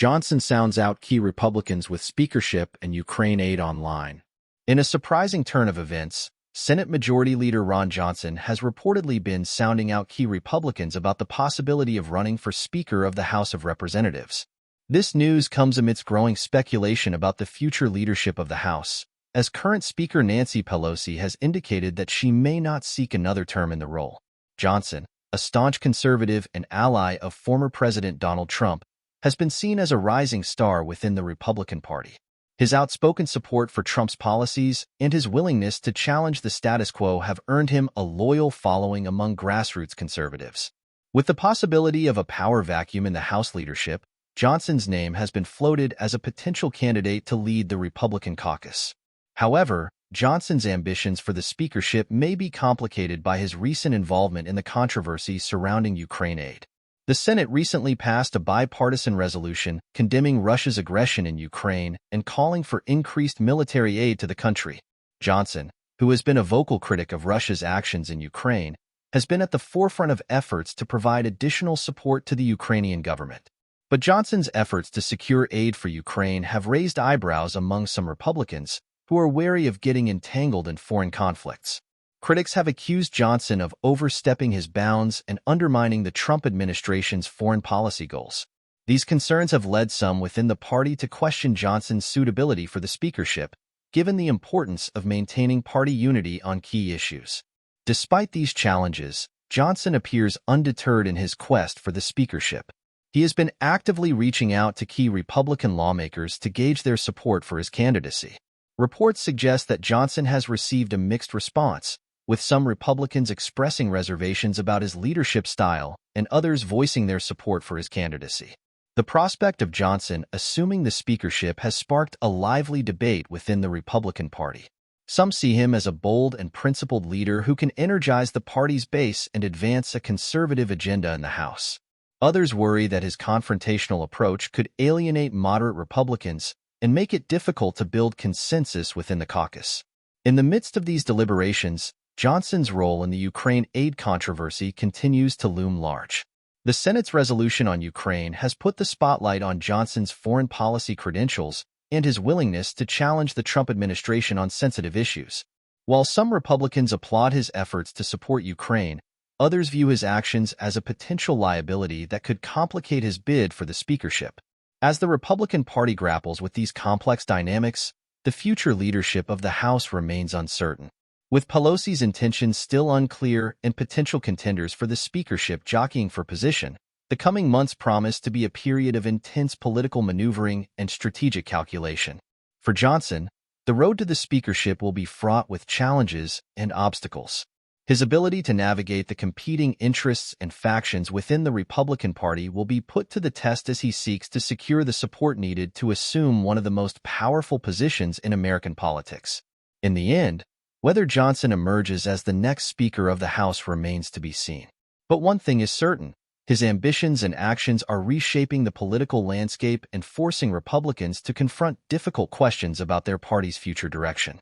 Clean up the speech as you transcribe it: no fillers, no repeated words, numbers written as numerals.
Johnson sounds out key Republicans with speakership and Ukraine aid online. In a surprising turn of events, Senate Majority Leader Ron Johnson has reportedly been sounding out key Republicans about the possibility of running for Speaker of the House of Representatives. This news comes amidst growing speculation about the future leadership of the House, as current Speaker Nancy Pelosi has indicated that she may not seek another term in the role. Johnson, a staunch conservative and ally of former President Donald Trump, has been seen as a rising star within the Republican Party. His outspoken support for Trump's policies and his willingness to challenge the status quo have earned him a loyal following among grassroots conservatives. With the possibility of a power vacuum in the House leadership, Johnson's name has been floated as a potential candidate to lead the Republican caucus. However, Johnson's ambitions for the speakership may be complicated by his recent involvement in the controversy surrounding Ukraine aid. The Senate recently passed a bipartisan resolution condemning Russia's aggression in Ukraine and calling for increased military aid to the country. Johnson, who has been a vocal critic of Russia's actions in Ukraine, has been at the forefront of efforts to provide additional support to the Ukrainian government. But Johnson's efforts to secure aid for Ukraine have raised eyebrows among some Republicans who are wary of getting entangled in foreign conflicts. Critics have accused Johnson of overstepping his bounds and undermining the Trump administration's foreign policy goals. These concerns have led some within the party to question Johnson's suitability for the speakership, given the importance of maintaining party unity on key issues. Despite these challenges, Johnson appears undeterred in his quest for the speakership. He has been actively reaching out to key Republican lawmakers to gauge their support for his candidacy. Reports suggest that Johnson has received a mixed response, with some Republicans expressing reservations about his leadership style and others voicing their support for his candidacy. The prospect of Johnson assuming the speakership has sparked a lively debate within the Republican Party. Some see him as a bold and principled leader who can energize the party's base and advance a conservative agenda in the House. Others worry that his confrontational approach could alienate moderate Republicans and make it difficult to build consensus within the caucus. In the midst of these deliberations, Johnson's role in the Ukraine aid controversy continues to loom large. The Senate's resolution on Ukraine has put the spotlight on Johnson's foreign policy credentials and his willingness to challenge the Trump administration on sensitive issues. While some Republicans applaud his efforts to support Ukraine, others view his actions as a potential liability that could complicate his bid for the speakership. As the Republican Party grapples with these complex dynamics, the future leadership of the House remains uncertain. With Pelosi's intentions still unclear and potential contenders for the speakership jockeying for position, the coming months promise to be a period of intense political maneuvering and strategic calculation. For Johnson, the road to the speakership will be fraught with challenges and obstacles. His ability to navigate the competing interests and factions within the Republican Party will be put to the test as he seeks to secure the support needed to assume one of the most powerful positions in American politics. In the end, whether Johnson emerges as the next Speaker of the House remains to be seen. But one thing is certain: his ambitions and actions are reshaping the political landscape and forcing Republicans to confront difficult questions about their party's future direction.